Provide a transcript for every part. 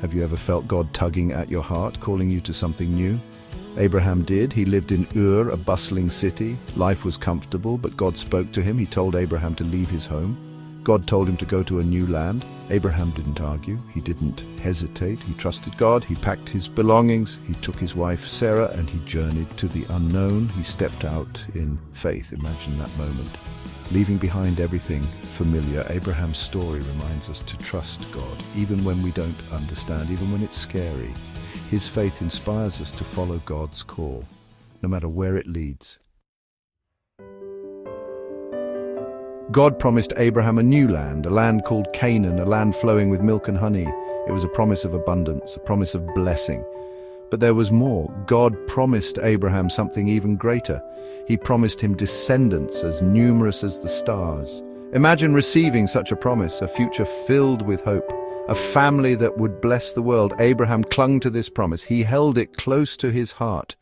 Have you ever felt God tugging at your heart, calling you to something new? Abraham did. He lived in Ur, a bustling city. Life was comfortable, but God spoke to him. He told Abraham to leave his home. God told him to go to a new land. Abraham didn't argue. He didn't hesitate. He trusted God. He packed his belongings. He took his wife Sarah and he journeyed to the unknown. He stepped out in faith. Imagine that moment. Leaving behind everything familiar, Abraham's story reminds us to trust God, even when we don't understand, even when it's scary. His faith inspires us to follow God's call, no matter where it leads. God promised Abraham a new land, a land called Canaan, a land flowing with milk and honey. It was a promise of abundance, a promise of blessing. But there was more. God promised Abraham something even greater. He promised him descendants as numerous as the stars. Imagine receiving such a promise, a future filled with hope, a family that would bless the world. Abraham clung to this promise. He held it close to his heart.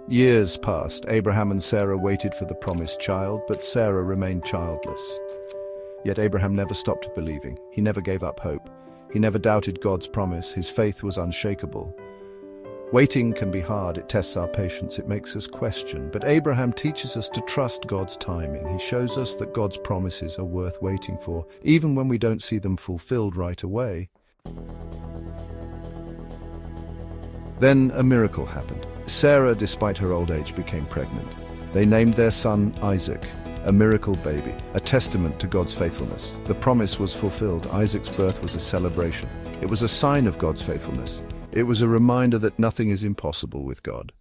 Years passed. Abraham and Sarah waited for the promised child, but Sarah remained childless. Yet Abraham never stopped believing. He never gave up hope. He never doubted God's promise. His faith was unshakable. Waiting can be hard. It tests our patience. It makes us question. But Abraham teaches us to trust God's timing. He shows us that God's promises are worth waiting for, even when we don't see them fulfilled right away. Then a miracle happened. Sarah, despite her old age, became pregnant. They named their son Isaac, a miracle baby, a testament to God's faithfulness. The promise was fulfilled. Isaac's birth was a celebration. It was a sign of God's faithfulness. It was a reminder that nothing is impossible with God.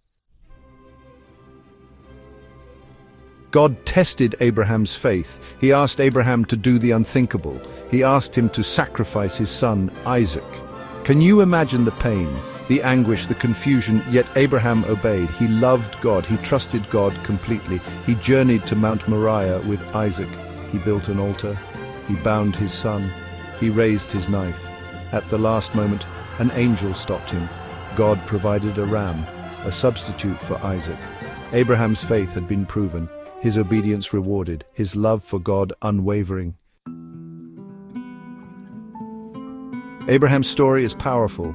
God tested Abraham's faith. He asked Abraham to do the unthinkable. He asked him to sacrifice his son, Isaac. Can you imagine the pain, the anguish, the confusion? Yet Abraham obeyed. He loved God. He trusted God completely. He journeyed to Mount Moriah with Isaac. He built an altar. He bound his son. He raised his knife. At the last moment, an angel stopped him. God provided a ram, a substitute for Isaac. Abraham's faith had been proven, his obedience rewarded, his love for God unwavering. Abraham's story is powerful.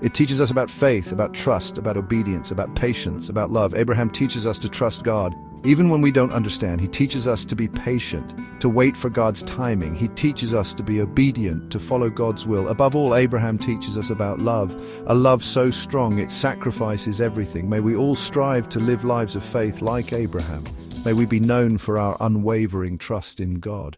It teaches us about faith, about trust, about obedience, about patience, about love. Abraham teaches us to trust God. Even when we don't understand, he teaches us to be patient, to wait for God's timing. He teaches us to be obedient, to follow God's will. Above all, Abraham teaches us about love, a love so strong it sacrifices everything. May we all strive to live lives of faith like Abraham. May we be known for our unwavering trust in God.